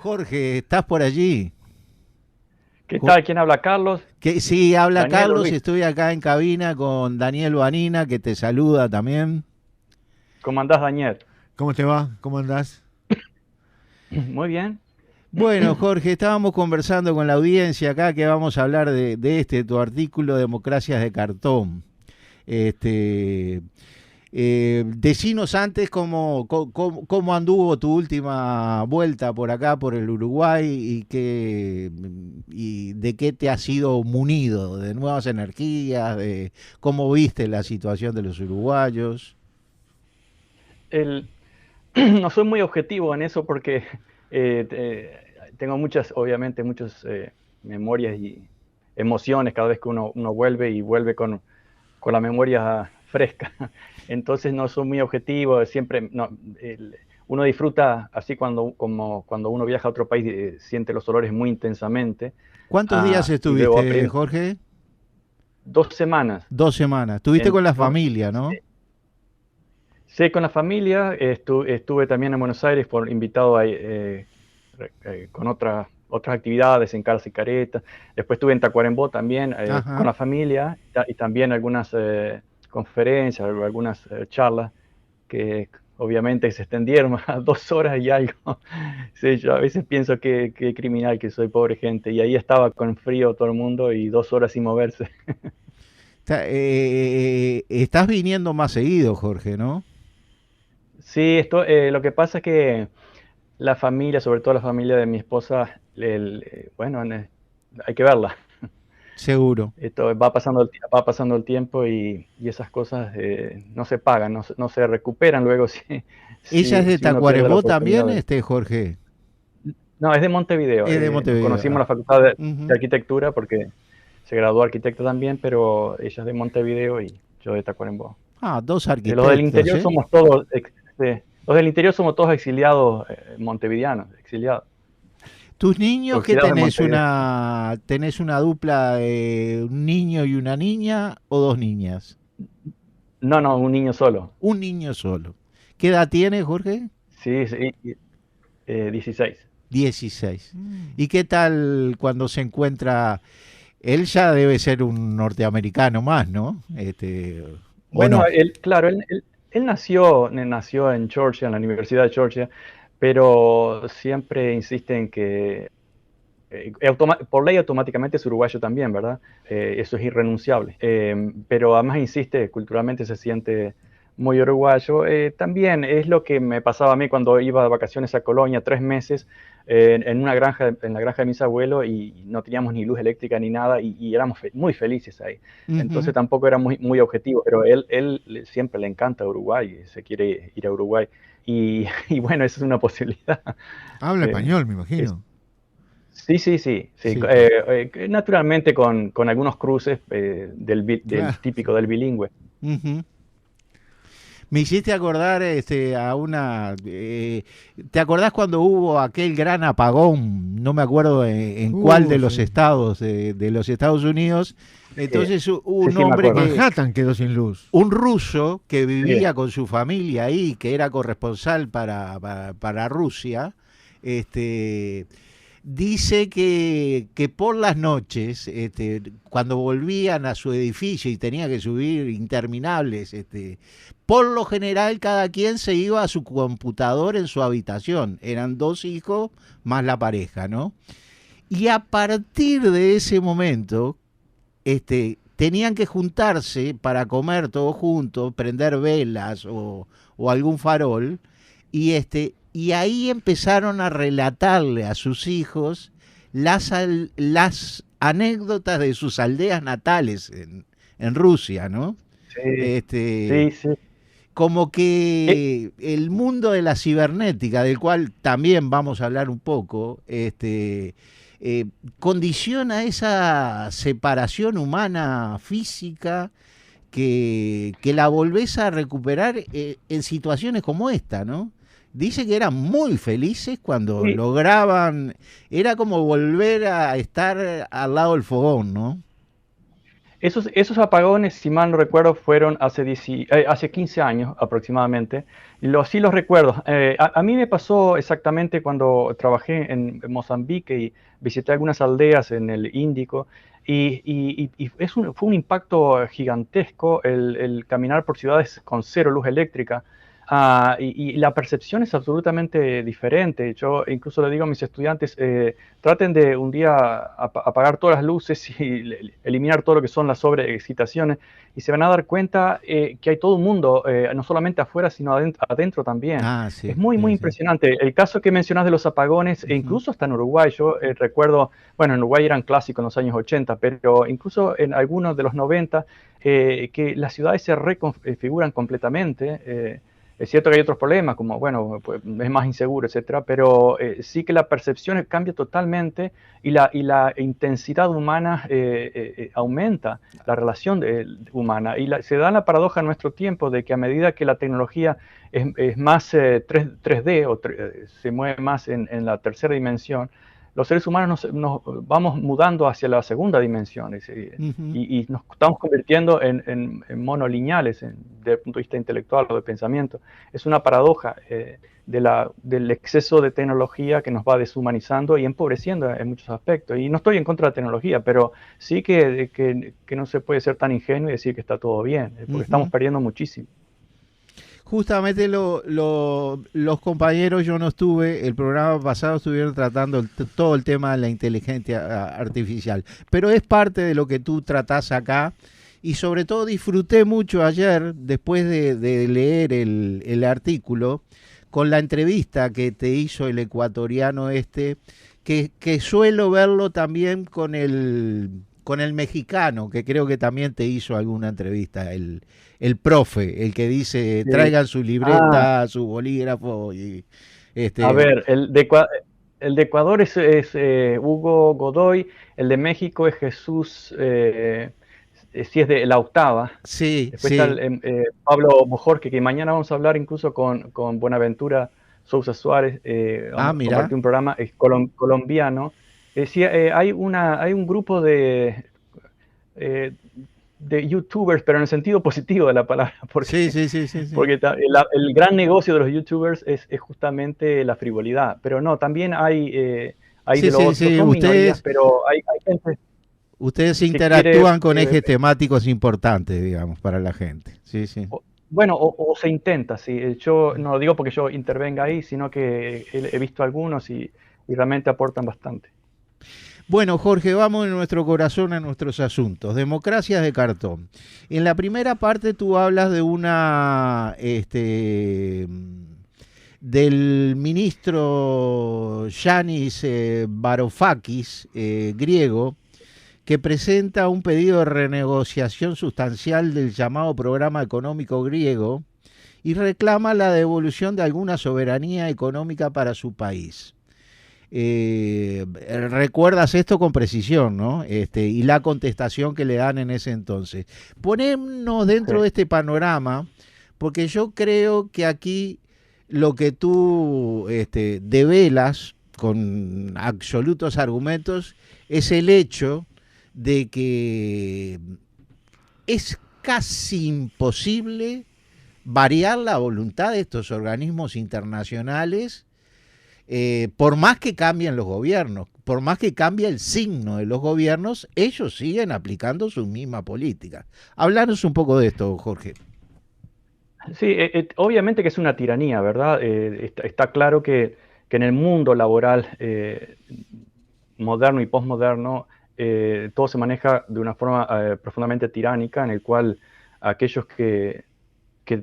Jorge, ¿estás por allí? ¿Qué tal? ¿Quién habla? Carlos. Sí, habla Daniel o Carlos, Luis. estoy acá en cabina con Daniel Vanina, que te saluda también. ¿Cómo andás, Daniel? ¿Cómo te va? ¿Cómo andás? Muy bien. Bueno, Jorge, estábamos conversando con la audiencia acá que vamos a hablar de tu artículo Democracias de Cartón. Este, decinos antes cómo anduvo tu última vuelta por acá, por el Uruguay, y de qué te has sido munido, de nuevas energías, de cómo viste la situación de los uruguayos. El- no soy muy objetivo en eso porque tengo muchas, obviamente, muchas memorias y emociones cada vez que uno vuelve y vuelve con la memoria fresca. Entonces no soy muy objetivo, siempre uno disfruta así como cuando uno viaja a otro país, siente los olores muy intensamente. ¿Cuántos días Y luego estuviste, aprende Jorge? 2 semanas. 2 semanas. Estuviste con la Entonces, familia, ¿no? sí, con la familia, estuve también en Buenos Aires por invitado ahí, con otras actividades en Carlos y Careta. Después estuve en Tacuarembó también con Ajá. la familia y también algunas conferencias, algunas charlas que obviamente se extendieron a 2 horas y algo. Sí, yo a veces pienso que criminal que soy, pobre gente. Y ahí estaba con frío todo el mundo y 2 horas sin moverse. Estás viniendo más seguido, Jorge, ¿no? Sí, lo que pasa es que la familia, sobre todo la familia de mi esposa, bueno, hay que verla. Seguro. Esto va pasando el tiempo y esas cosas no se pagan, no se recuperan luego si, ¿Ella es si, de si uno pierde la Tacuarembó oportunidad también, Jorge? No, es de Montevideo. Es de Nos Montevideo. conocimos en Ah. la Facultad de Ujú. Arquitectura porque se graduó arquitecta también, pero ella es de Montevideo y yo de Tacuarembó. Ah, dos Los del arquitectos, interior ¿eh? somos todos, los del interior somos todos exiliados montevideanos, exiliados. ¿Tus niños qué Exiliados de tenés? Montevideo. ¿Tenés una dupla de un niño y una niña o dos niñas? No, no, un niño solo. Un niño solo. ¿Qué edad tiene, Jorge? Sí, sí, 16. 16. Mm. ¿Y qué tal cuando se encuentra? Él ya debe ser un norteamericano más, ¿no? ¿O Bueno, no? claro, él nació en Georgia, en la Universidad de Georgia, pero siempre insiste en que por ley automáticamente es uruguayo también, ¿verdad? Eso es irrenunciable. Pero además insiste, culturalmente se siente muy uruguayo. También es lo que me pasaba a mí cuando iba de vacaciones a Colonia, 3 meses, en una granja, en la granja de mis abuelos, y no teníamos ni luz eléctrica ni nada, y éramos muy felices ahí. Ujú. Entonces tampoco era muy objetivo, pero él siempre le encanta Uruguay, se quiere ir a Uruguay. Y bueno, esa es una posibilidad. Habla Eh, español, me es- imagino. Sí, sí, sí, sí. Sí, Naturalmente con algunos cruces del Claro. típico del bilingüe. ujú. Me hiciste acordar a una... ¿te acordás cuando hubo aquel gran apagón? No me acuerdo en cuál de los Sí. estados de los Estados Unidos. Sí, Entonces hubo sí, un sí, me hombre acuerdo. Manhattan quedó sin luz. un ruso que Sí, vivía con su familia ahí, que era corresponsal para Rusia, este, dice que por las noches, cuando volvían a su edificio y tenía que subir interminables, por lo general cada quien se iba a su computador en su habitación. Eran dos hijos más la pareja, ¿no? Y a partir de ese momento, tenían que juntarse para comer todos juntos, prender velas o algún farol, y ahí empezaron a relatarle a sus hijos las anécdotas de sus aldeas natales en Rusia, ¿no? sí, Este, sí, sí. como Eh, que el mundo de la cibernética, del cual también vamos a hablar un poco, eh, condiciona esa separación humana física que la volvés a recuperar en situaciones como esta, ¿no? Dice que eran muy felices cuando sí, lograban, era como volver a estar al lado del fogón, ¿no? Esos apagones, si mal no recuerdo, fueron hace 15 años aproximadamente. Sí los recuerdo. A mí me pasó exactamente cuando trabajé en Mozambique y visité algunas aldeas en el Índico. Y fue un impacto gigantesco el caminar por ciudades con cero luz eléctrica. Y la percepción es absolutamente diferente. Yo incluso le digo a mis estudiantes, traten de un día apagar todas las luces y eliminar todo lo que son las sobreexcitaciones y se van a dar cuenta que hay todo un mundo, no solamente afuera, sino adentro también. Ah, sí, Es muy, muy sí, sí. impresionante. El caso que mencionas de los apagones, e Ujú. incluso hasta en Uruguay, yo recuerdo, bueno, en Uruguay eran clásicos en los años 80, pero incluso en algunos de los 90, que las ciudades se reconfiguran completamente. Es cierto que hay otros problemas, como, bueno, pues, es más inseguro, etcétera, pero sí que la percepción cambia totalmente y la intensidad humana aumenta, la relación humana. Y se da la paradoja en nuestro tiempo de que a medida que la tecnología es más 3D se mueve más en la tercera dimensión, los seres humanos nos vamos mudando hacia la segunda dimensión Ujú. y nos estamos convirtiendo en monolineales desde el punto de vista intelectual o de pensamiento. Es una paradoja del exceso de tecnología que nos va deshumanizando y empobreciendo en muchos aspectos. Y no estoy en contra de la tecnología, pero sí que no se puede ser tan ingenuo y decir que está todo bien, porque estamos Ujú. perdiendo muchísimo. Justamente los compañeros, yo no estuve, el programa pasado estuvieron tratando todo el tema de la inteligencia artificial, pero es parte de lo que tú tratás acá y sobre todo disfruté mucho ayer, después de leer el artículo, con la entrevista que te hizo el ecuatoriano este, que suelo verlo también con el mexicano, que creo que también te hizo alguna entrevista, el profe, el que dice Sí. traigan su Ah, libreta, su bolígrafo y a este ver, el de Ecuador es Hugo Godoy, el de México es Jesús, sí es de la octava. sí, Después está sí. Pablo Bojorque, que mañana vamos a hablar incluso con Buenaventura Sousa Suárez, Ah, vamos a mira. compartir un programa, es colombiano. Sí, hay un grupo eh, de youtubers, pero en el sentido positivo de la palabra, Sí, porque sí, sí, sí, sí. el gran negocio de los youtubers es justamente la frivolidad. Pero no, también hay Sí, de lo sí, otro, sí. son minorías, pero hay gente Ustedes que quiere, interactúan con ejes temáticos importantes, digamos, para la gente. Sí, sí. bueno, o se intenta, sí. Yo no lo digo porque yo intervenga ahí, sino que he visto algunos y realmente aportan bastante. Bueno, Jorge, vamos en nuestro corazón a nuestros asuntos. Democracias de cartón. En la primera parte tú hablas de del ministro Yanis Varoufakis, griego, que presenta un pedido de renegociación sustancial del llamado programa económico griego y reclama la devolución de alguna soberanía económica para su país. Recuerdas esto con precisión, ¿no? Y la contestación que le dan en ese entonces. Ponernos Sí, dentro de este panorama, porque yo creo que aquí lo que tú develas con absolutos argumentos es el hecho de que es casi imposible variar la voluntad de estos organismos internacionales por más que cambien los gobiernos, por más que cambie el signo de los gobiernos, ellos siguen aplicando su misma política. Háblanos un poco de esto, Jorge. sí, obviamente que es una tiranía, ¿verdad? Está claro que en el mundo laboral moderno y posmoderno todo se maneja de una forma profundamente tiránica, en el cual aquellos que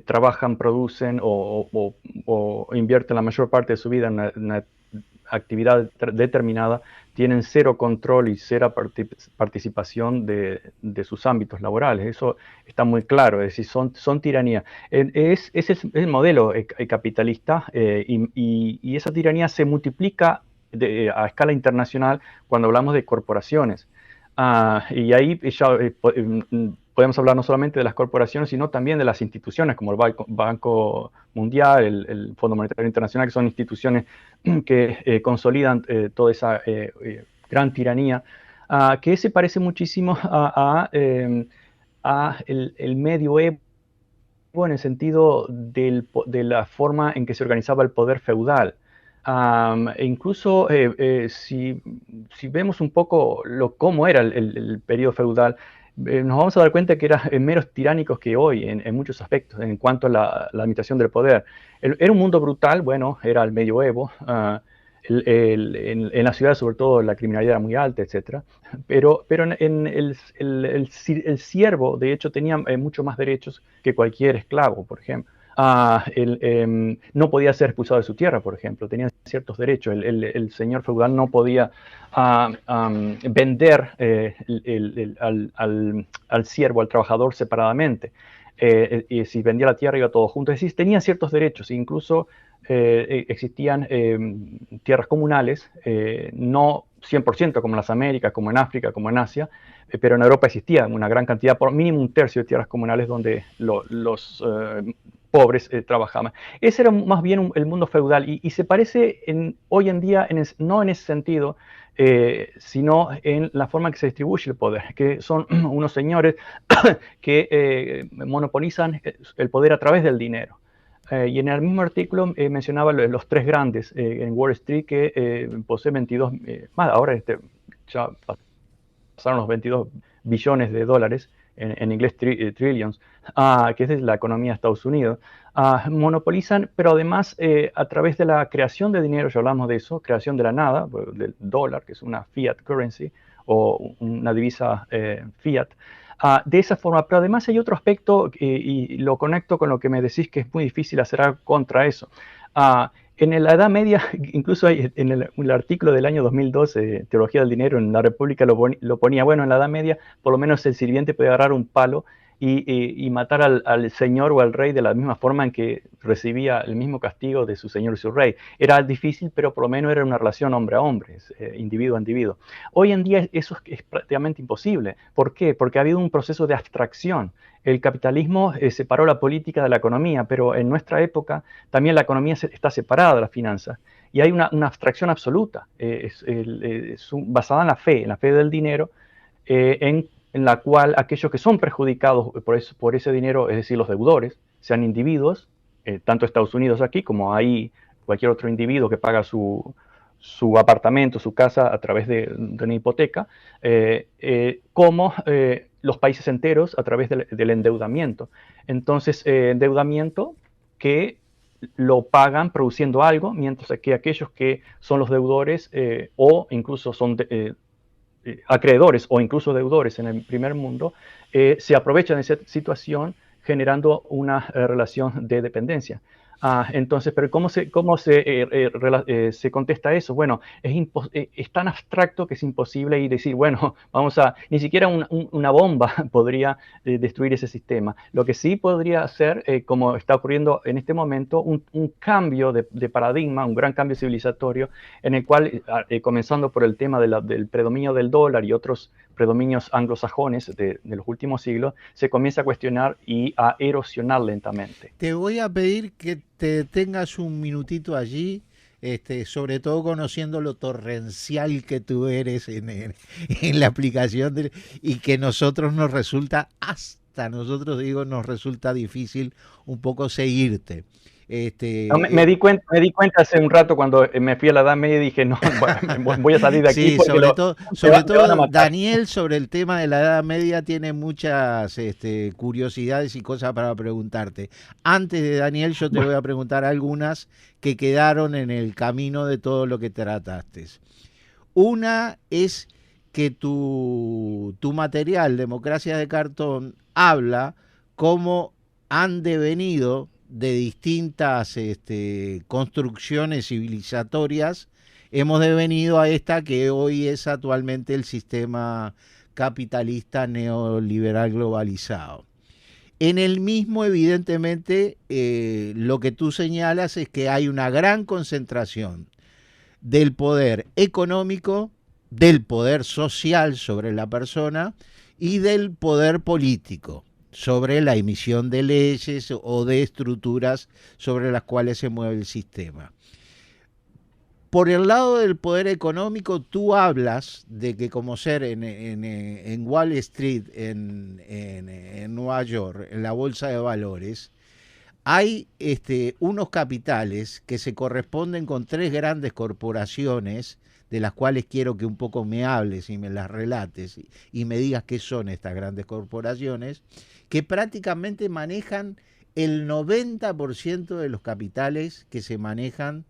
trabajan, producen o invierten la mayor parte de su vida en una actividad determinada, tienen cero control y cero participación de sus ámbitos laborales. Eso está muy claro, es decir, son tiranía. Ese es el modelo capitalista y esa tiranía se multiplica a escala internacional cuando hablamos de corporaciones. Y ahí ya podemos hablar no solamente de las corporaciones, sino también de las instituciones como el Banco Mundial, el Fondo Monetario Internacional, que son instituciones que consolidan toda esa gran tiranía. que se parece muchísimo a el medioevo en el sentido de la forma en que se organizaba el poder feudal. E incluso si vemos un poco cómo era el periodo feudal, nos vamos a dar cuenta que eran menos tiránicos que hoy en muchos aspectos en cuanto a la limitación del poder. Era un mundo brutal, bueno, era el medioevo. En la ciudad, sobre todo, la criminalidad era muy alta, etcétera. Pero en el siervo, de hecho, tenía mucho más derechos que cualquier esclavo, por ejemplo. No podía ser expulsado de su tierra, por ejemplo, tenía ciertos derechos. El señor feudal no podía vender al siervo, al trabajador separadamente. Y si vendía la tierra iba todo junto. Es decir, tenía ciertos derechos, incluso existían tierras comunales, no 100% como en las Américas, como en África, como en Asia, pero en Europa existía una gran cantidad, por mínimo un tercio de tierras comunales donde los pobres trabajaban. Ese era más bien el mundo feudal y se parece hoy en día, no en ese sentido, sino en la forma en que se distribuye el poder, que son unos señores que monopolizan el poder a través del dinero. Y en el mismo artículo mencionaba los tres grandes en Wall Street que poseen 22, más ahora ya pasaron los 22 billones de dólares, en inglés trillions, que es la economía de Estados Unidos. Monopolizan, pero además a través de la creación de dinero, ya hablamos de eso, creación de la nada, del dólar, que es una fiat currency, o una divisa fiat, de esa forma. Pero además hay otro aspecto, y lo conecto con lo que me decís, que es muy difícil hacer algo contra eso. En la Edad Media, incluso en el artículo del año 2012, Teología del Dinero, en La República lo ponía, bueno, en la Edad Media por lo menos el sirviente podía agarrar un palo y matar al señor o al rey de la misma forma en que recibía el mismo castigo de su señor y su rey. Era difícil, pero por lo menos era una relación hombre a hombre, individuo a individuo. Hoy en día eso es prácticamente imposible. ¿Por qué? Porque ha habido un proceso de abstracción. El capitalismo separó la política de la economía, pero en nuestra época también la economía está separada de las finanzas. Y hay una abstracción absoluta, basada en la fe del dinero, en la cual aquellos que son perjudicados por ese dinero, es decir, los deudores, sean individuos, tanto Estados Unidos aquí como ahí cualquier otro individuo que paga su apartamento, su casa a través de una hipoteca, como los países enteros a través del endeudamiento. Entonces, endeudamiento que lo pagan produciendo algo, mientras que aquellos que son los deudores o incluso son acreedores o incluso deudores en el primer mundo, se aprovechan de esa situación generando una relación de dependencia. Entonces, pero ¿cómo se contesta eso? Bueno, es tan abstracto que es imposible y decir, bueno, ni siquiera una bomba podría destruir ese sistema. Lo que sí podría hacer, como está ocurriendo en este momento, un cambio de paradigma, un gran cambio civilizatorio, en el cual, comenzando por el tema del predominio del dólar y otros predominios anglosajones de los últimos siglos, se comienza a cuestionar y a erosionar lentamente. Te voy a pedir que te tengas un minutito allí, sobre todo conociendo lo torrencial que tú eres en la aplicación y que nos resulta difícil un poco seguirte. Me di cuenta hace un rato cuando me fui a la Edad Media y dije, no, voy a salir de aquí. Sí, sobre todo Daniel, sobre el tema de la Edad Media, tiene muchas curiosidades y cosas para preguntarte. Antes de Daniel, yo te voy a preguntar algunas que quedaron en el camino de todo lo que trataste. Una es que tu material, Democracia de Cartón, habla cómo han devenido de distintas construcciones civilizatorias, hemos devenido a esta que hoy es actualmente el sistema capitalista neoliberal globalizado. En el mismo, evidentemente, lo que tú señalas es que hay una gran concentración del poder económico, del poder social sobre la persona y del poder político sobre la emisión de leyes o de estructuras sobre las cuales se mueve el sistema. por el lado del poder económico, tú hablas de que como ser en Wall Street, en Nueva York, en la bolsa de valores, hay unos capitales que se corresponden con tres grandes corporaciones, de las cuales quiero que un poco me hables y me las relates y me digas qué son estas grandes corporaciones, que prácticamente manejan el 90% de los capitales que se manejan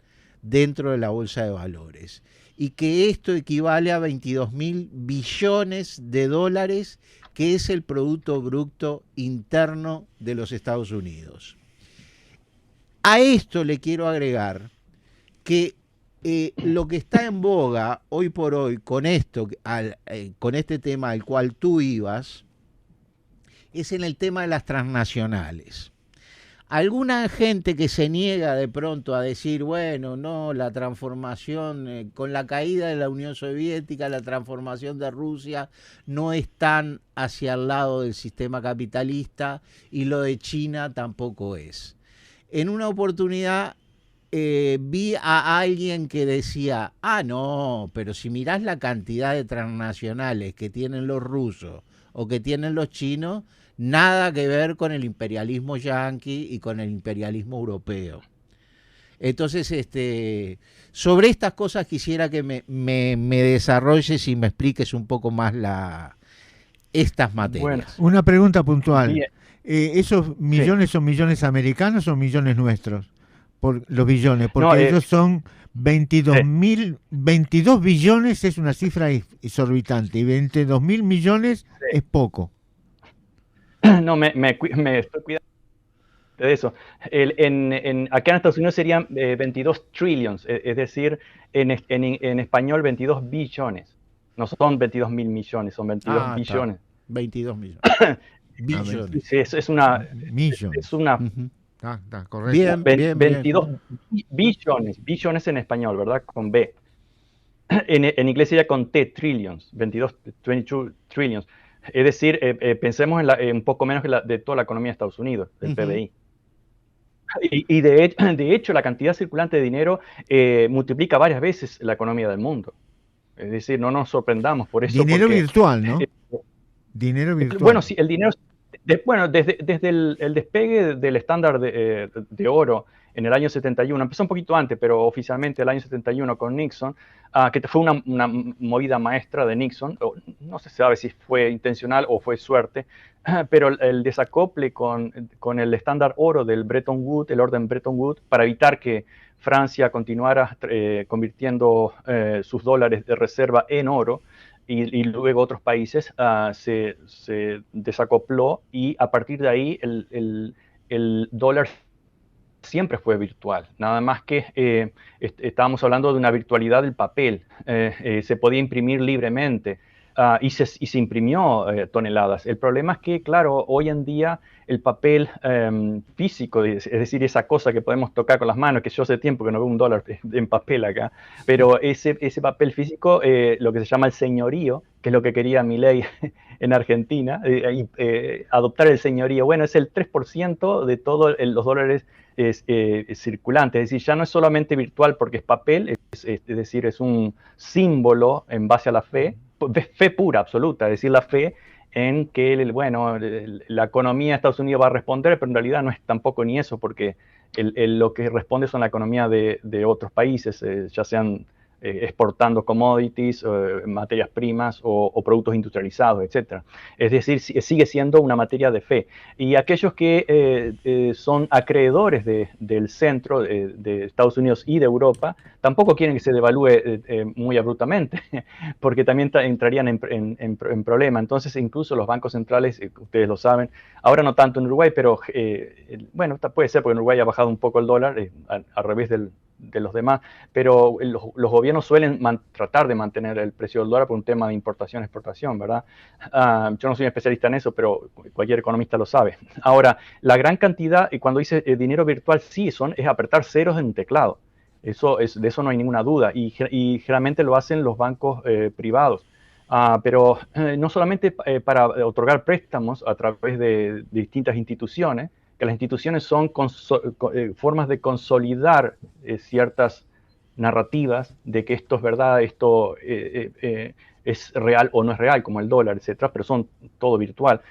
dentro de la bolsa de valores, y que esto equivale a 22.000 billones de dólares, que es el Producto Bruto Interno de los Estados Unidos. A esto le quiero agregar que lo que está en boga hoy por hoy con este tema al cual tú ibas, es en el tema de las transnacionales. Alguna gente que se niega de pronto a decir, bueno, no, la transformación, con la caída de la Unión Soviética, la transformación de Rusia no es tan hacia el lado del sistema capitalista, y lo de China tampoco es. En una oportunidad vi a alguien que decía, no, pero si mirás la cantidad de transnacionales que tienen los rusos o que tienen los chinos, nada que ver con el imperialismo yanqui y con el imperialismo europeo. Entonces, sobre estas cosas quisiera que me desarrolles y me expliques un poco más estas materias. Bueno, una pregunta puntual. ¿Esos millones son millones americanos o millones nuestros? Por los billones, porque ellos son 22 billones, es una cifra exorbitante, y 22.000 millones es poco. No, me estoy cuidando de eso. Acá en Estados Unidos serían 22 trillions, es decir, en español 22 billones. No son 22.000 millones, son 22 billones. 22 millones. Billones. Sí, es una... correcto. Bien, 22 billones en español, ¿verdad? Con B. En inglés sería con T, trillions, 22 trillions. Es decir, pensemos en un poco menos que de toda la economía de Estados Unidos, el PBI. Y de hecho, la cantidad circulante de dinero multiplica varias veces la economía del mundo. Es decir, no nos sorprendamos por eso. Dinero virtual, ¿no? Dinero virtual. Bueno, sí, el dinero... desde el despegue del estándar de oro en el año 71, empezó un poquito antes, pero oficialmente el año 71 con Nixon, que fue una movida maestra de Nixon, no se sabe si fue intencional o fue suerte, pero el desacople con el estándar oro del Bretton Woods, el orden Bretton Woods, para evitar que Francia continuara convirtiendo sus dólares de reserva en oro, y luego otros países, se desacopló, y a partir de ahí el dólar siempre fue virtual. Nada más que estábamos hablando de una virtualidad del papel. Se podía imprimir libremente y se imprimió toneladas. El problema es que, claro, hoy en día el papel físico, es decir, esa cosa que podemos tocar con las manos, que yo hace tiempo que no veo un dólar en papel acá, pero ese papel físico, lo que se llama el señorío, que es lo que quería Milei en Argentina, adoptar el señorío. Bueno, es el 3% de todos los dólares circulantes. Es decir, ya no es solamente virtual porque es papel, es decir, es un símbolo en base a la fe pura, absoluta, es decir, la fe en que, la economía de Estados Unidos va a responder, pero en realidad no es tampoco ni eso, porque lo que responde son la economía de otros países, ya sean exportando commodities, materias primas o productos industrializados, etc. Es decir, sigue siendo una materia de fe. Y aquellos que son acreedores del centro de Estados Unidos y de Europa tampoco quieren que se devalúe muy abruptamente, porque también entrarían en problema. Entonces, incluso los bancos centrales, ustedes lo saben, ahora no tanto en Uruguay, pero puede ser porque en Uruguay ha bajado un poco el dólar, al revés de los demás, pero los gobiernos suelen tratar de mantener el precio del dólar por un tema de importación-exportación, ¿verdad? Yo no soy un especialista en eso, pero cualquier economista lo sabe. Ahora, la gran cantidad, y cuando dice dinero virtual, sí, es apretar ceros en un teclado. De eso no hay ninguna duda, y generalmente lo hacen los bancos privados. Pero no solamente para otorgar préstamos a través de distintas instituciones, que las instituciones son formas de consolidar ciertas narrativas de que esto es verdad, esto es real o no es real, como el dólar, etcétera, pero son todo virtual.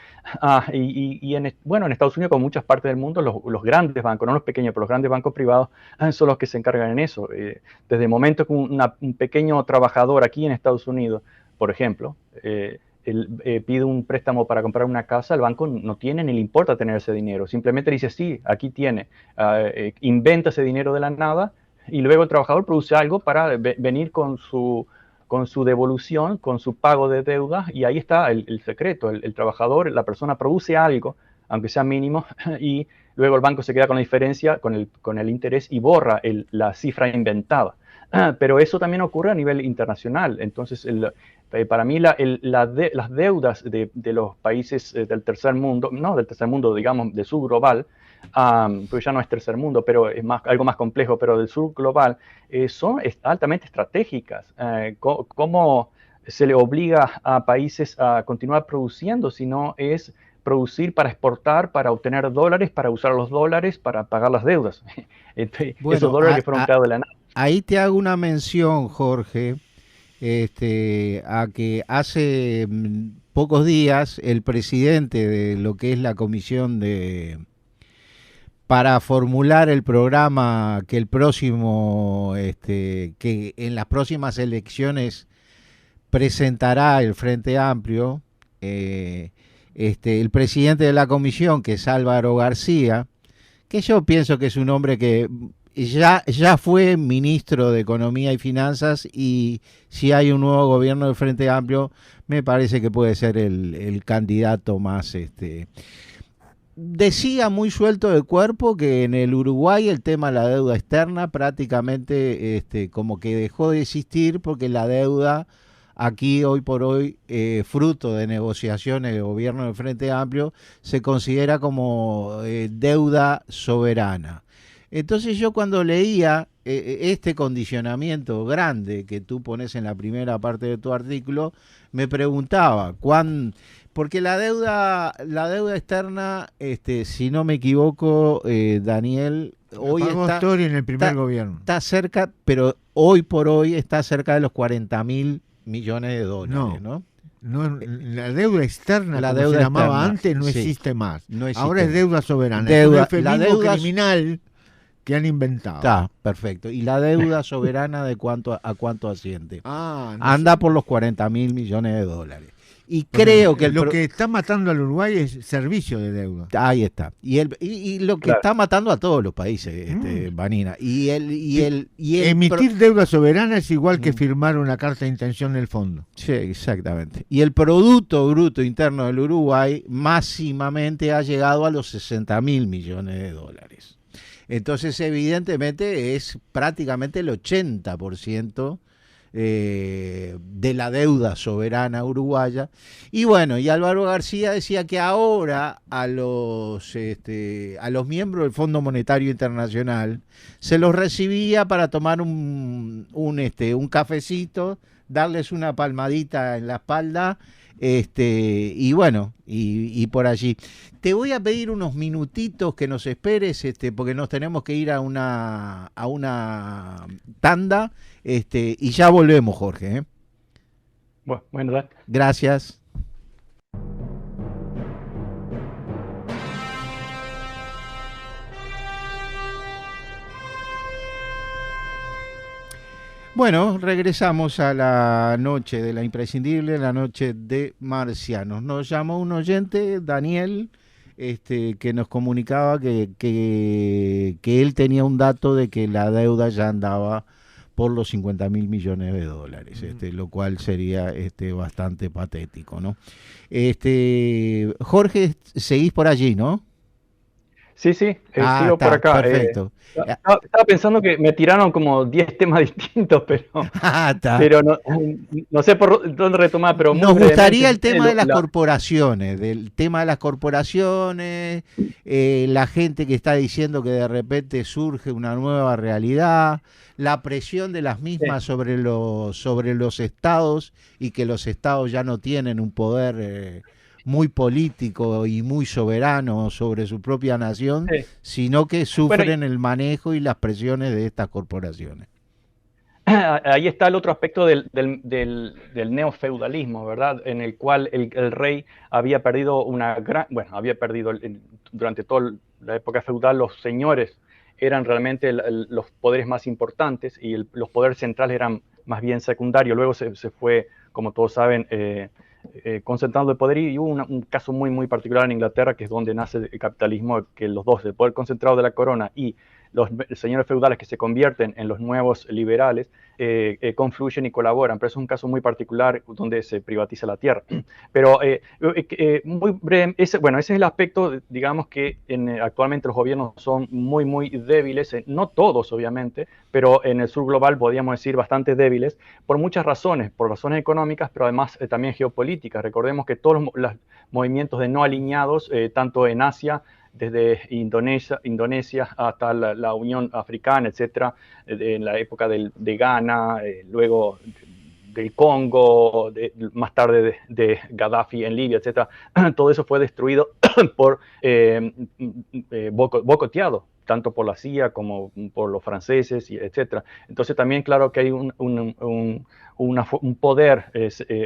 Bueno, en Estados Unidos, como muchas partes del mundo, los grandes bancos, no los pequeños, pero los grandes bancos privados son los que se encargan en eso. Desde el momento que un pequeño trabajador aquí en Estados Unidos, por ejemplo, pide un préstamo para comprar una casa, el banco no tiene ni le importa tener ese dinero, simplemente dice, sí, aquí tiene, inventa ese dinero de la nada, y luego el trabajador produce algo para venir con su devolución, con su pago de deuda, y ahí está el secreto. El trabajador, la persona produce algo, aunque sea mínimo, y luego el banco se queda con la diferencia, con el interés, y borra la cifra inventada. Pero eso también ocurre a nivel internacional. Entonces, para mí las deudas de los países del tercer mundo, no del tercer mundo, digamos, del sur global, pues ya no es tercer mundo, pero es algo más complejo, pero del sur global, son altamente estratégicas. ¿Cómo se le obliga a países a continuar produciendo si no es producir para exportar, para obtener dólares, para usar los dólares, para pagar las deudas? Entonces, bueno, esos dólares que fueron creados de la nada. Ahí te hago una mención, Jorge, a que hace pocos días el presidente de lo que es la comisión para formular el programa que que en las próximas elecciones presentará el Frente Amplio, el presidente de la comisión, que es Álvaro García, que yo pienso que es un hombre que ya fue ministro de Economía y Finanzas, y si hay un nuevo gobierno del Frente Amplio, me parece que puede ser el candidato más... Decía muy suelto de cuerpo que en el Uruguay el tema de la deuda externa prácticamente como que dejó de existir, porque la deuda aquí hoy por hoy, fruto de negociaciones de gobierno del Frente Amplio, se considera como deuda soberana. Entonces yo cuando leía este condicionamiento grande que tú pones en la primera parte de tu artículo, me preguntaba porque la deuda externa, si no me equivoco, Daniel, hoy está en el primer gobierno. Está cerca, pero hoy por hoy está cerca de los 40.000 millones de dólares, ¿no? No, la deuda externa, como se llamaba antes, no existe más. No existe. Ahora es deuda soberana. Es un eufemismo criminal que han inventado. Está, perfecto. ¿Y la deuda soberana a cuánto asciende? Anda por los 40.000 millones de dólares. Y creo que lo que está matando al Uruguay es servicio de deuda. Ahí está. Y lo que está matando a todos los países, Vanina. Emitir deuda soberana es igual que firmar una carta de intención del fondo. Sí, exactamente. Y el Producto Bruto Interno del Uruguay máximamente ha llegado a los 60.000 millones de dólares. Entonces, evidentemente, es prácticamente el 80% de la deuda soberana uruguaya. Y bueno, y Álvaro García decía que ahora a los miembros del Fondo Monetario Internacional se los recibía para tomar un cafecito, darles una palmadita en la espalda, y bueno, y por allí. Te voy a pedir unos minutitos que nos esperes, porque nos tenemos que ir a una tanda, y ya volvemos, Jorge. Bueno, dale. Gracias. Bueno, regresamos a la noche de la imprescindible, la noche de Marcianos. Nos llamó un oyente, Daniel, que nos comunicaba que él tenía un dato de que la deuda ya andaba por los 50.000 millones de dólares, lo cual sería bastante patético, ¿no? Jorge, seguís por allí, ¿no? Sí, sigo por acá. Perfecto. Estaba pensando que me tiraron como 10 temas distintos, pero no sé por dónde retomar. Pero nos gustaría el tema de las corporaciones, la gente que está diciendo que de repente surge una nueva realidad, la presión de las mismas sobre los estados, y que los estados ya no tienen un poder muy político y muy soberano sobre su propia nación, sino que sufren el manejo y las presiones de estas corporaciones. ahí está el otro aspecto del neofeudalismo, ¿verdad? En el cual el rey había perdido durante toda la época feudal, los señores eran realmente los poderes más importantes y los poderes centrales eran más bien secundarios. Luego se fue, como todos saben, concentrando el poder, y hubo un caso muy, muy particular en Inglaterra, que es donde nace el capitalismo, que los dos, el poder concentrado de la corona y los señores feudales que se convierten en los nuevos liberales, confluyen y colaboran, pero es un caso muy particular donde se privatiza la tierra. Pero muy breve, ese es el aspecto, digamos, que actualmente los gobiernos son muy, muy débiles, no todos obviamente, pero en el sur global podríamos decir bastante débiles, por muchas razones, por razones económicas, pero además también geopolíticas. Recordemos que todos los movimientos de no alineados, tanto en Asia, desde Indonesia hasta la Unión Africana, etcétera, en la época de Ghana, luego del Congo, más tarde de Gaddafi en Libia, etcétera, todo eso fue destruido por boicoteado, tanto por la CIA como por los franceses, etcétera. Entonces también claro que hay un poder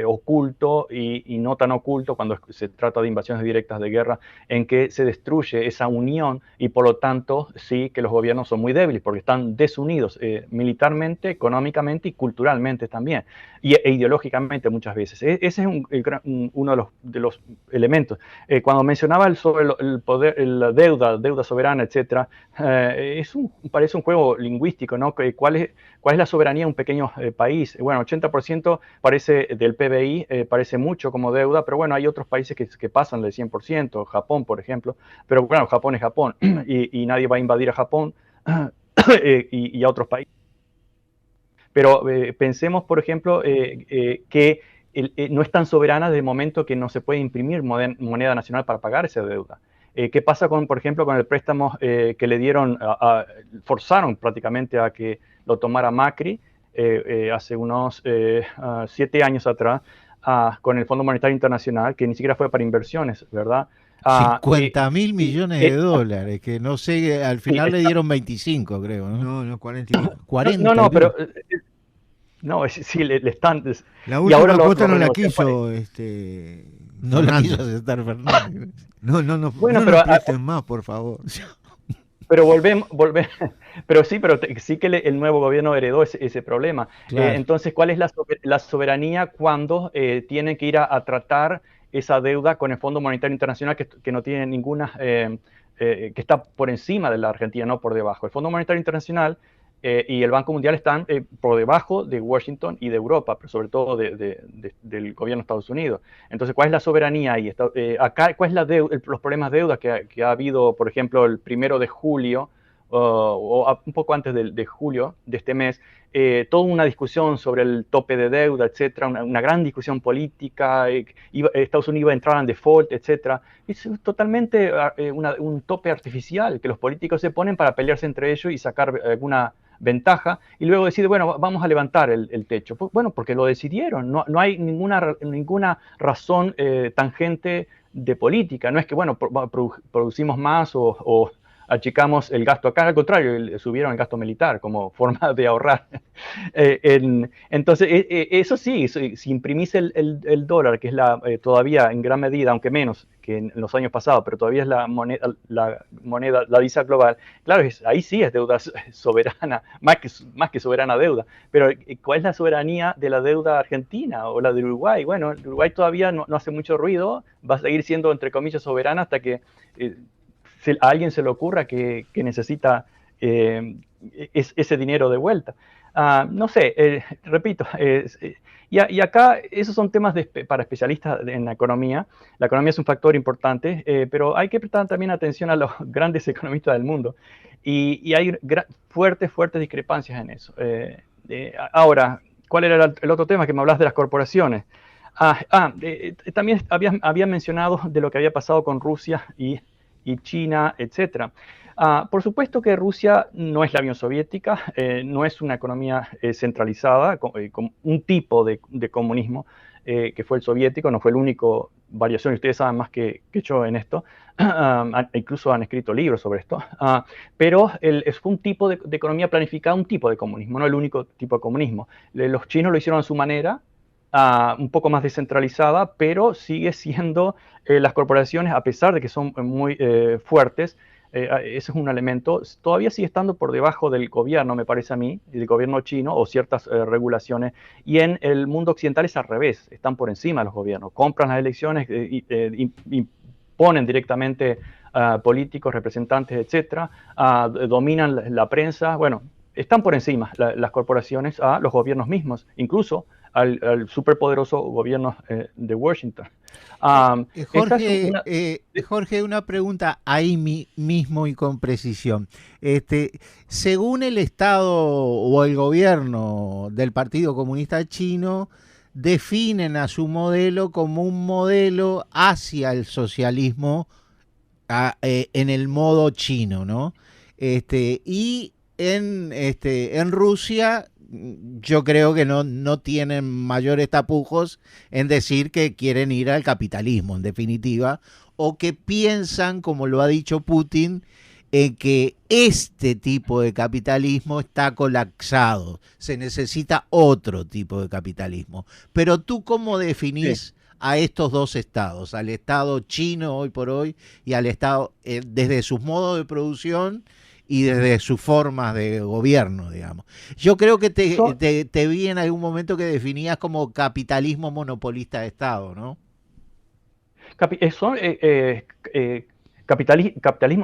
oculto y no tan oculto cuando se trata de invasiones directas de guerra, en que se destruye esa unión, y por lo tanto sí que los gobiernos son muy débiles porque están desunidos militarmente, económicamente y culturalmente también, e ideológicamente muchas veces. Ese es uno de los elementos. Cuando mencionaba sobre el poder, la deuda soberana, etcétera, parece un juego lingüístico, ¿no? ¿Cuál es la soberanía de un pequeño país? Bueno, 80% parece del PBI, parece mucho como deuda, pero bueno, hay otros países que pasan del 100%, Japón, por ejemplo, pero bueno, Japón es Japón y nadie va a invadir a Japón y a otros países. Pero pensemos, por ejemplo, que no es tan soberana desde el momento que no se puede imprimir moneda nacional para pagar esa deuda. ¿Qué pasa, por ejemplo, con el préstamo que le dieron, forzaron prácticamente a que lo tomara Macri hace unos 7 años atrás, con el Fondo Monetario Internacional, que ni siquiera fue para inversiones, ¿verdad? 50.000 millones de dólares, que no sé, al final le dieron 25, creo, ¿no? No, 40. 40. No, pero... No, sí, le están... La última cuota no la quiso, no la quiso aceptar Fernández. No, bueno, no pero, nos presten más, por favor. Pero pero sí que el nuevo gobierno heredó ese problema. Claro. Entonces, ¿cuál es la soberanía cuando tienen que ir a tratar esa deuda con el Fondo Monetario Internacional, que no tiene ninguna, que está por encima de la Argentina, no por debajo? El Fondo Monetario Internacional y el Banco Mundial están por debajo de Washington y de Europa, pero sobre todo del gobierno de Estados Unidos. Entonces, ¿cuál es la soberanía ahí? Acá, ¿cuál es los problemas de deuda que ha habido, por ejemplo, el 1 de julio, o un poco antes de julio de este mes? Toda una discusión sobre el tope de deuda, etcétera, una gran discusión política, Estados Unidos iba a entrar en default, etcétera. Es totalmente un tope artificial que los políticos se ponen para pelearse entre ellos y sacar alguna ventaja, y luego decide, bueno, vamos a levantar el techo. Bueno, porque lo decidieron, no hay ninguna razón tangente de política. No es que, bueno, producimos más o achicamos el gasto acá, al contrario, subieron el gasto militar como forma de ahorrar. Entonces, eso sí, si imprimís el dólar, que es todavía en gran medida, aunque menos que en los años pasados, pero todavía es la divisa global, claro, ahí sí es deuda soberana, más que soberana deuda. Pero ¿cuál es la soberanía de la deuda argentina o la de Uruguay? Bueno, Uruguay todavía no hace mucho ruido, va a seguir siendo, entre comillas, soberana hasta que a alguien se le ocurra que necesita ese dinero de vuelta. No sé, repito, y acá esos son temas para especialistas en la economía. La economía es un factor importante, pero hay que prestar también atención a los grandes economistas del mundo. Y hay fuertes discrepancias en eso. Ahora, ¿cuál era el otro tema? Que me hablas de las corporaciones. También había mencionado de lo que había pasado con Rusia y China, etcétera. Por supuesto que Rusia no es la Unión Soviética, no es una economía centralizada, con un tipo de comunismo que fue el soviético, no fue el único variaciones, ustedes saben más que yo en esto, incluso han escrito libros sobre esto, pero fue un tipo de economía planificada, un tipo de comunismo, no el único tipo de comunismo. Los chinos lo hicieron a su manera, un poco más descentralizada, pero sigue siendo las corporaciones, a pesar de que son muy fuertes, ese es un elemento, todavía sigue estando por debajo del gobierno, me parece a mí, del gobierno chino o ciertas regulaciones, y en el mundo occidental es al revés, están por encima de los gobiernos, compran las elecciones, imponen directamente políticos, representantes, etcétera, dominan la prensa, bueno, están por encima las corporaciones a los gobiernos mismos, incluso al superpoderoso gobierno de Washington. Jorge, una pregunta ahí mismo y con precisión. Según el Estado o el gobierno del Partido Comunista Chino, definen a su modelo como un modelo hacia el socialismo en el modo chino, ¿no? Y en Rusia yo creo que no tienen mayores tapujos en decir que quieren ir al capitalismo, en definitiva, o que piensan, como lo ha dicho Putin, que este tipo de capitalismo está colapsado, se necesita otro tipo de capitalismo. Pero tú, ¿cómo definís a estos dos estados, al Estado chino hoy por hoy y al Estado desde sus modos de producción y desde sus formas de gobierno, digamos? Yo creo que te vi en algún momento que definías como capitalismo monopolista de Estado, ¿no? Capitalismo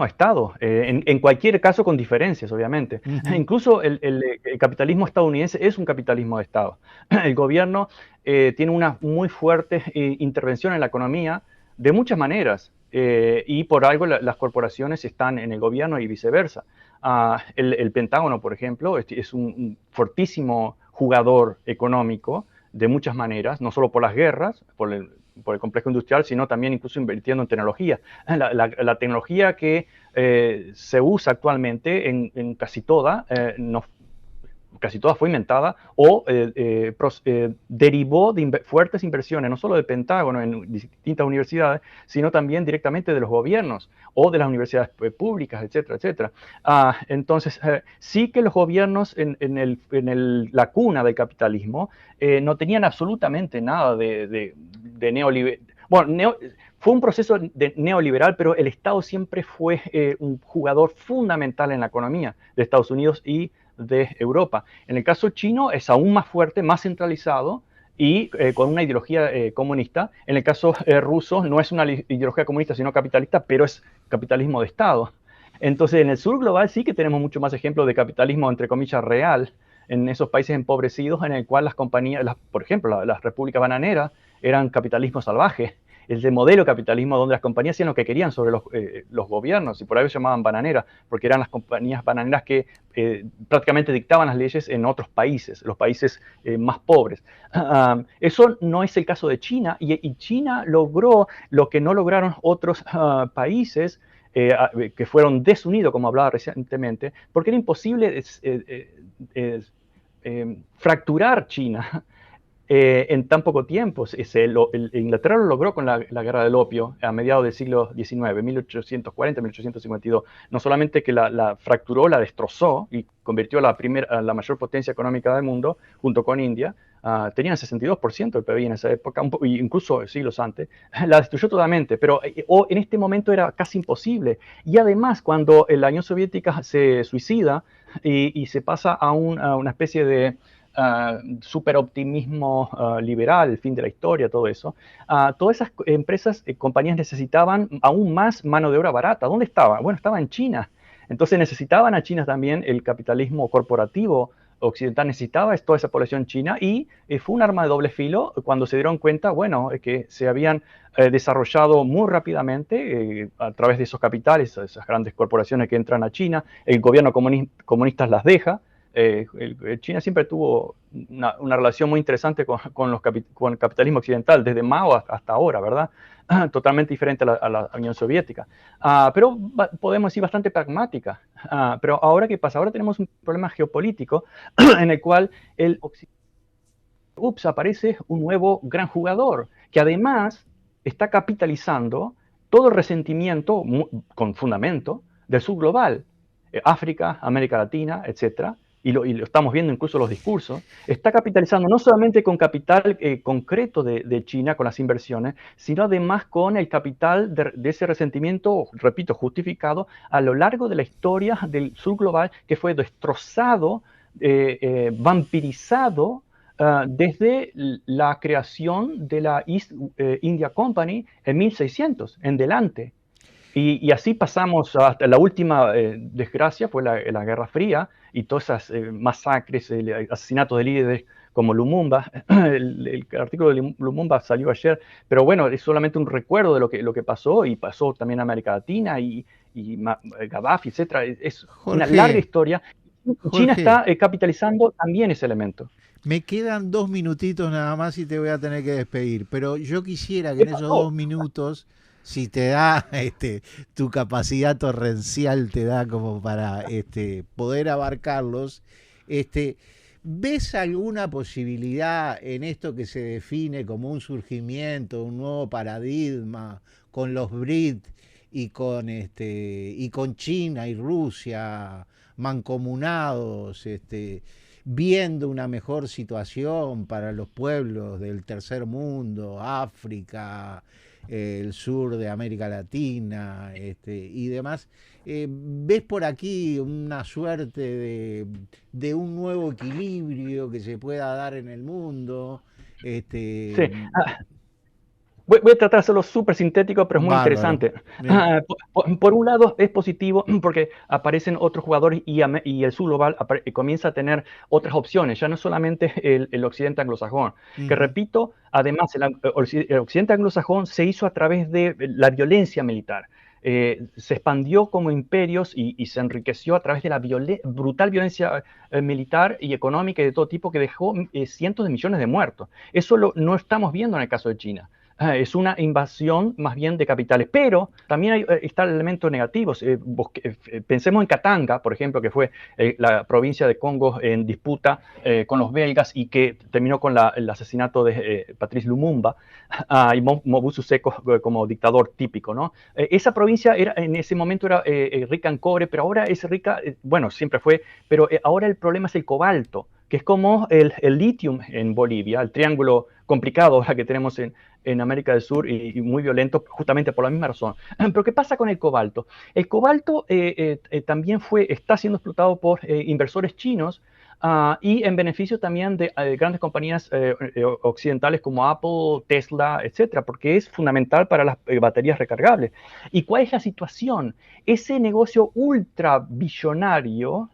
de Estado, en cualquier caso con diferencias, obviamente. Incluso el capitalismo estadounidense es un capitalismo de Estado. El gobierno tiene una muy fuerte intervención en la economía de muchas maneras, y por algo las corporaciones están en el gobierno y viceversa. El Pentágono, por ejemplo, es un fortísimo jugador económico de muchas maneras, no solo por las guerras, por el complejo industrial, sino también incluso invirtiendo en tecnología. La tecnología que se usa actualmente en casi toda, casi toda fue inventada o derivó de fuertes inversiones, no solo del Pentágono en distintas universidades, sino también directamente de los gobiernos o de las universidades públicas, etcétera, etcétera. Entonces, sí que los gobiernos en la cuna del capitalismo no tenían absolutamente nada de neoliberal. Bueno, fue un proceso neoliberal, pero el Estado siempre fue un jugador fundamental en la economía de Estados Unidos y de Europa. En el caso chino es aún más fuerte, más centralizado y con una ideología comunista. En el caso ruso no es una ideología comunista, sino capitalista, pero es capitalismo de Estado. Entonces, en el sur global sí que tenemos mucho más ejemplos de capitalismo, entre comillas, real, en esos países empobrecidos, en el cual las compañías, por ejemplo, las repúblicas bananeras, eran capitalismo salvaje. Es el modelo capitalismo donde las compañías hacían lo que querían sobre los gobiernos, y por eso se llamaban bananeras, porque eran las compañías bananeras que prácticamente dictaban las leyes en otros países, los países más pobres. Eso no es el caso de China, y China logró lo que no lograron otros países que fueron desunidos, como hablaba recientemente, porque era imposible fracturar China en tan poco tiempo. Inglaterra lo logró con la guerra del opio a mediados del siglo XIX, 1840-1852. No solamente que la fracturó, la destrozó y convirtió a la mayor potencia económica del mundo, junto con India. Tenían el 62% del PIB en esa época, incluso siglos antes. La destruyó totalmente, pero en este momento era casi imposible. Y además, cuando la Unión Soviética se suicida y se pasa a una especie de super optimismo liberal, el fin de la historia, todo eso. Todas esas empresas, compañías necesitaban aún más mano de obra barata. ¿Dónde estaba? Bueno, estaba en China. Entonces necesitaban a China también el capitalismo corporativo occidental, necesitaba toda esa población china, y fue un arma de doble filo cuando se dieron cuenta, bueno, que se habían desarrollado muy rápidamente a través de esos capitales, esas grandes corporaciones que entran a China, el gobierno comunista las deja. China siempre tuvo una relación muy interesante con el capitalismo occidental, desde Mao hasta ahora, ¿verdad? Totalmente diferente a la Unión Soviética. Pero podemos decir bastante pragmática. Pero ahora, ¿qué pasa? Ahora tenemos un problema geopolítico en el cual aparece un nuevo gran jugador, que además está capitalizando todo el resentimiento con fundamento del sur global, África, América Latina, etcétera, y lo estamos viendo incluso en los discursos, está capitalizando no solamente con capital concreto de China, con las inversiones, sino además con el capital de ese resentimiento, repito, justificado a lo largo de la historia del sur global, que fue destrozado, vampirizado, desde la creación de la East India Company en 1600 en delante. Y así pasamos hasta la última desgracia, fue la Guerra Fría y todas esas masacres, asesinatos de líderes como Lumumba. El artículo de Lumumba salió ayer, pero bueno, es solamente un recuerdo de lo que pasó, y pasó también en América Latina y Gaddafi, etc. Es una larga historia. China está capitalizando también ese elemento. Me quedan 2 minutitos nada más y te voy a tener que despedir, pero yo quisiera que en esos 2 minutos, si te da tu capacidad torrencial, te da como para poder abarcarlos, ¿ves alguna posibilidad en esto que se define como un surgimiento, un nuevo paradigma con los BRICS y con China y Rusia mancomunados, viendo una mejor situación para los pueblos del tercer mundo, África, el sur de América Latina y demás? ¿Ves por aquí una suerte de un nuevo equilibrio que se pueda dar en el mundo? Sí. Voy a tratar de hacerlo súper sintético, pero es muy interesante. Por un lado, es positivo porque aparecen otros jugadores y el sur global comienza a tener otras opciones, ya no solamente el occidente anglosajón, que repito, además el occidente anglosajón se hizo a través de la violencia militar. Se expandió como imperios y se enriqueció a través de la brutal violencia militar y económica y de todo tipo, que dejó cientos de millones de muertos. Eso no estamos viendo en el caso de China. Es una invasión más bien de capitales, pero también está el elemento negativo. Pensemos en Katanga, por ejemplo, que fue la provincia de Congo en disputa con los belgas y que terminó con el asesinato de Patrice Lumumba y Mobutu Seko como dictador típico, ¿no? Esa provincia en ese momento era rica en cobre, pero ahora es rica, bueno, siempre fue, pero ahora el problema es el cobalto, que es como el litio en Bolivia, el triángulo complicado ahora que tenemos en América del Sur y muy violento justamente por la misma razón. Pero ¿qué pasa con el cobalto? El cobalto también está siendo explotado por inversores chinos y en beneficio también de grandes compañías occidentales como Apple, Tesla, etcétera, porque es fundamental para las baterías recargables. ¿Y cuál es la situación? Ese negocio ultra billonario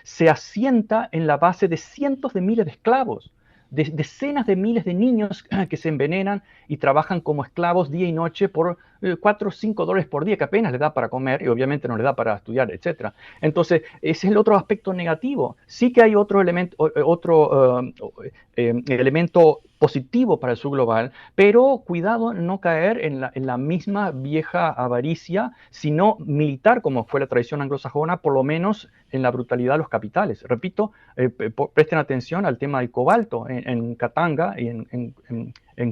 se asienta en la base de cientos de miles de esclavos, de decenas de miles de niños que se envenenan y trabajan como esclavos día y noche por 4 o 5 dólares por día, que apenas le da para comer y obviamente no le da para estudiar, etc. Entonces, ese es el otro aspecto negativo. Sí que hay otro elemento positivo para el sur global, pero cuidado no caer en la misma vieja avaricia, sino militar, como fue la tradición anglosajona, por lo menos en la brutalidad de los capitales. Repito, presten atención al tema del cobalto en Katanga y en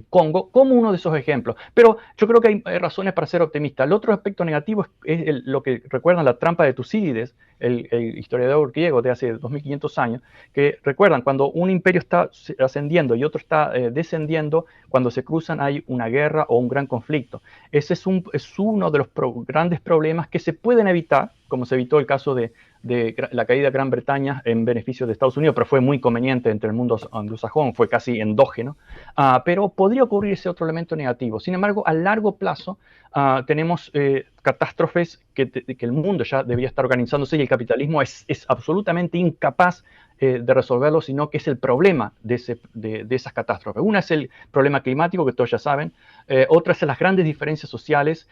Congo, como uno de esos ejemplos. Pero yo creo que hay razones para ser optimista. El otro aspecto negativo es lo que recuerdan la trampa de Tucídides, el historiador griego de hace 2500 años, que recuerdan, cuando un imperio está ascendiendo y otro está descendiendo, cuando se cruzan hay una guerra o un gran conflicto. Ese es uno de los grandes problemas que se pueden evitar, como se evitó el caso de la caída de Gran Bretaña en beneficio de Estados Unidos, pero fue muy conveniente entre el mundo anglosajón, fue casi endógeno, pero podría ocurrir ese otro elemento negativo. Sin embargo, a largo plazo tenemos catástrofes que el mundo ya debía estar organizándose y el capitalismo es absolutamente incapaz de resolverlo, sino que es el problema de esas catástrofes. Una es el problema climático, que todos ya saben. Otra es las grandes diferencias sociales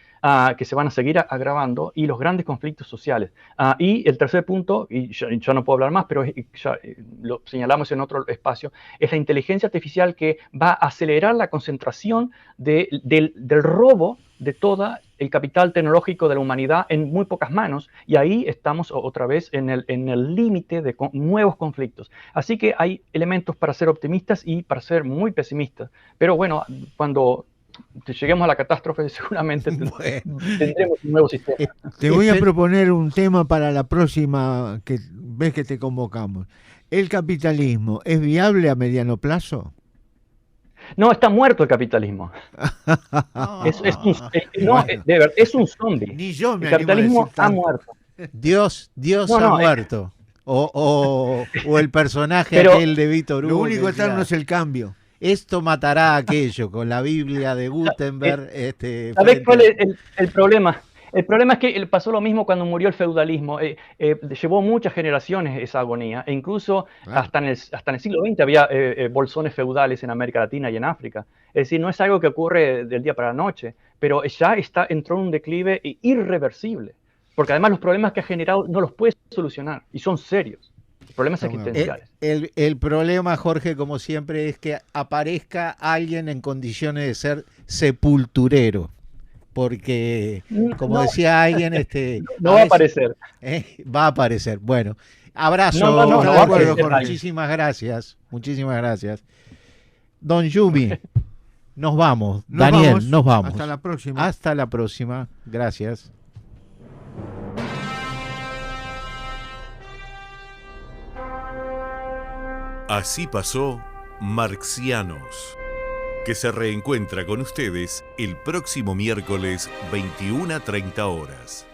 que se van a seguir agravando y los grandes conflictos sociales. Y el tercer punto, y ya no puedo hablar más, pero ya lo señalamos en otro espacio, es la inteligencia artificial que va a acelerar la concentración del robo de toda el capital tecnológico de la humanidad en muy pocas manos, y ahí estamos otra vez en el límite de nuevos conflictos. Así que hay elementos para ser optimistas y para ser muy pesimistas. Pero bueno, cuando lleguemos a la catástrofe, seguramente tendremos un nuevo sistema. Te voy a proponer un tema para la próxima vez que te convocamos. ¿El capitalismo es viable a mediano plazo? No, está muerto el capitalismo. Es un zombie. Ni yo me el capitalismo ha muerto. Dios ha muerto. O el personaje aquel de Víctor Hugo. Lo único eterno es el cambio. Esto matará a aquello, con la Biblia de Gutenberg. ¿Sabés cuál es el problema? El problema es que pasó lo mismo cuando murió el feudalismo. Llevó muchas generaciones esa agonía, e incluso hasta en el siglo XX había bolsones feudales en América Latina y en África. Es decir, no es algo que ocurre del día para la noche, pero ya entró en un declive irreversible, porque además los problemas que ha generado no los puede solucionar, y son serios. Problemas existenciales. El problema, Jorge, como siempre, es que aparezca alguien en condiciones de ser sepulturero. Porque, como decía alguien, no va a aparecer. Va a aparecer. Bueno, abrazo. Jorge. Muchísimas gracias. Muchísimas gracias. Don Yumi, nos vamos. Daniel, nos vamos. Hasta la próxima. Hasta la próxima. Gracias. Así pasó Marxianos, que se reencuentra con ustedes el próximo miércoles 21 a 30 horas.